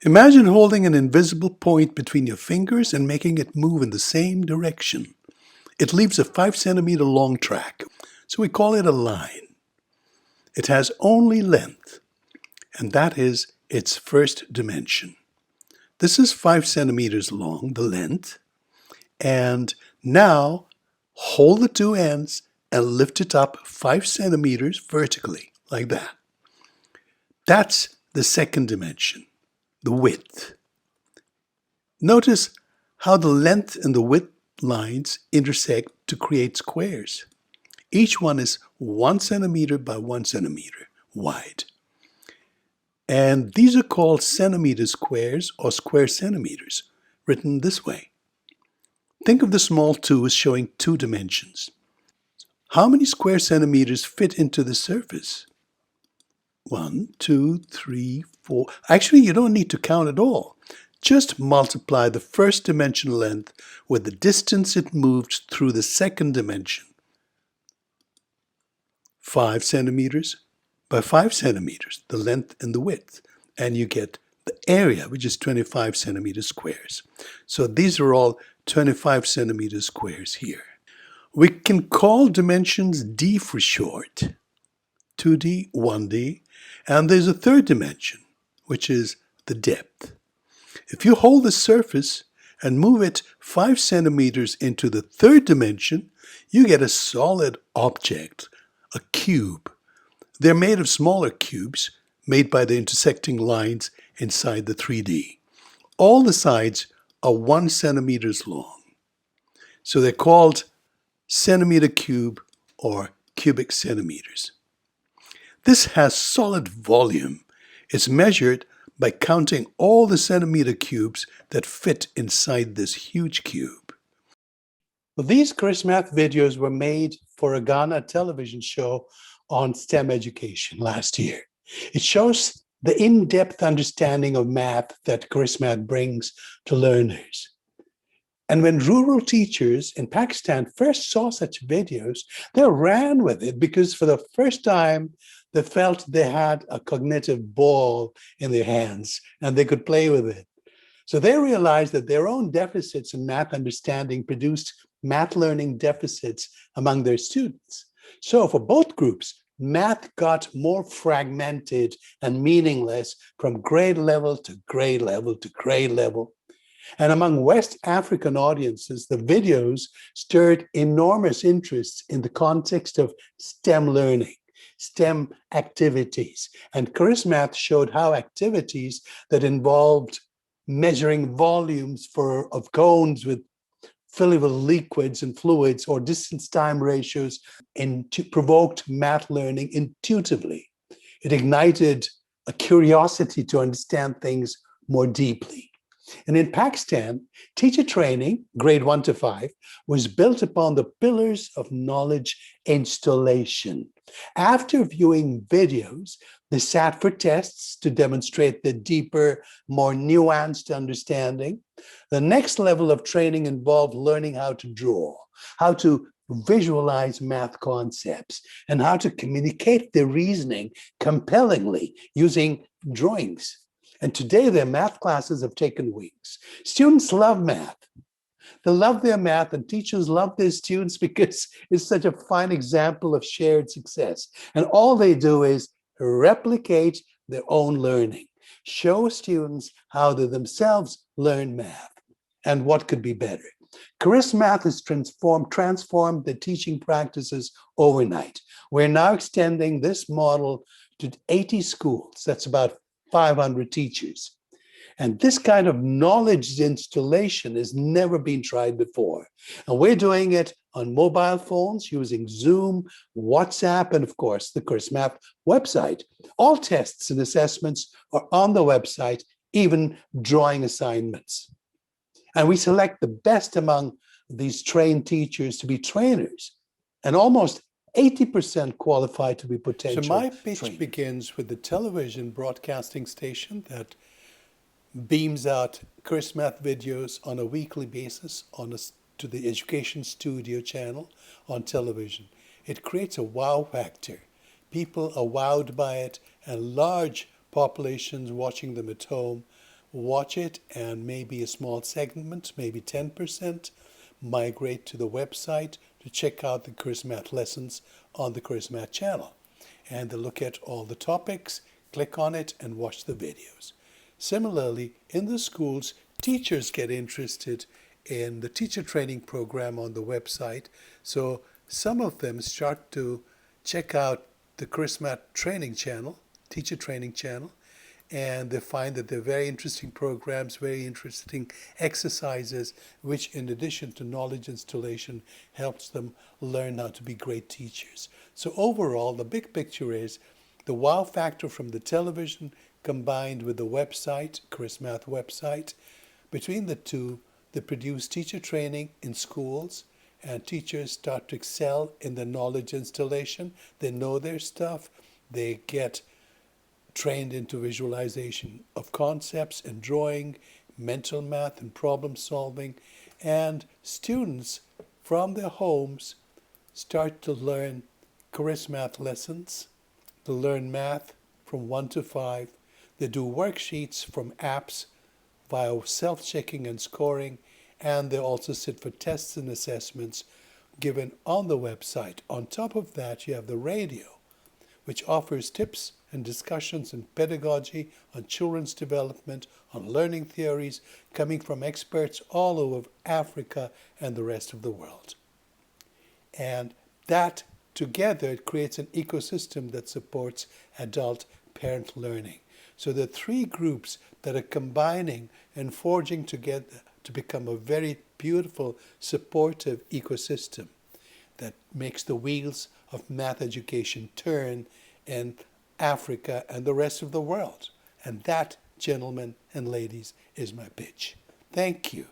Imagine holding an invisible point between your fingers and making it move in the same direction. It leaves a 5 centimeter long track, so we call it a line. It has only length, and that is its first dimension. This is 5 centimeters long, the length, and now hold the two ends and lift it up 5 centimeters vertically, like that. That's the second dimension, the width. Notice how the length and the width lines intersect to create squares. Each one is 1 centimeter by 1 centimeter wide. And these are called centimeter squares or square centimeters, written this way. Think of the small 2 as showing 2 dimensions. How many square centimeters fit into the surface? 1, 2, 3, 4. Actually, you don't need to count at all. Just multiply the first dimension length with the distance it moved through the second dimension. 5 centimeters by 5 centimeters, the length and the width. And you get the area, which is 25 centimeter squares. So these are all 25 centimeter squares here. We can call dimensions D for short, 2D, 1D, and there's a third dimension, which is the depth. If you hold the surface and move it 5 centimeters into the third dimension, you get a solid object, a cube. They're made of smaller cubes made by the intersecting lines inside the 3D. All the sides are 1 centimeters long. So they're called centimeter cube or cubic centimeters. This has solid volume. It's measured by counting all the centimeter cubes that fit inside this huge cube. Well, these Karismath videos were made for a Ghana television show on STEM education last year. It shows the in-depth understanding of math that Karismath brings to learners. And when rural teachers in Pakistan first saw such videos, they ran with it because for the first time, they felt they had a cognitive ball in their hands and they could play with it. So they realized that their own deficits in math understanding produced math learning deficits among their students. So for both groups, math got more fragmented and meaningless from grade level to grade level to grade level. And among West African audiences, the videos stirred enormous interest in the context of STEM learning, STEM activities. And Karismath showed how activities that involved measuring volumes of cones with fillable liquids and fluids or distance-time ratios provoked math learning intuitively. It ignited a curiosity to understand things more deeply. And in Pakistan, teacher training, grade 1 to 5, was built upon the pillars of knowledge installation. After viewing videos, they sat for tests to demonstrate the deeper, more nuanced understanding. The next level of training involved learning how to draw, how to visualize math concepts, and how to communicate their reasoning compellingly using drawings. And today their math classes have taken wings. Students love math. They love their math and teachers love their students because it's such a fine example of shared success. And all they do is replicate their own learning, show students how they themselves learn math and what could be better. Karismath has transformed the teaching practices overnight. We're now extending this model to 80 schools. That's about 500 teachers. And this kind of knowledge installation has never been tried before. And we're doing it on mobile phones using Zoom, WhatsApp, and of course, the Karismath website. All tests and assessments are on the website, even drawing assignments. And we select the best among these trained teachers to be trainers. And almost 80% qualified to be potential. So my pitch begins with the television broadcasting station that beams out Karismath videos on a weekly basis to the Education Studio channel on television. It creates a wow factor. People are wowed by it, and large populations watching them at home watch it and maybe a small segment, maybe 10%, migrate to the website to check out the Karismath lessons on the Karismath channel. And to look at all the topics, click on it and watch the videos. Similarly, in the schools, teachers get interested in the teacher training program on the website. So some of them start to check out the Karismath training channel, teacher training channel, and they find that they're very interesting programs, very interesting exercises, which in addition to knowledge installation helps them learn how to be great teachers. So overall, the big picture is the wow factor from the television combined with the website, Karismath website. Between the two, they produce teacher training in schools, and teachers start to excel in the knowledge installation. They know their stuff. They get trained into visualization of concepts and drawing, mental math and problem solving, and students from their homes start to learn Karismath lessons, to learn math from 1 to 5. They do worksheets from apps via self-checking and scoring, and they also sit for tests and assessments given on the website. On top of that, you have the radio, which offers tips and discussions in pedagogy, on children's development, on learning theories, coming from experts all over Africa and the rest of the world. And that together creates an ecosystem that supports adult parent learning. So the three groups that are combining and forging together to become a very beautiful, supportive ecosystem that makes the wheels of math education turn in Africa and the rest of the world. And that, gentlemen and ladies, is my pitch. Thank you.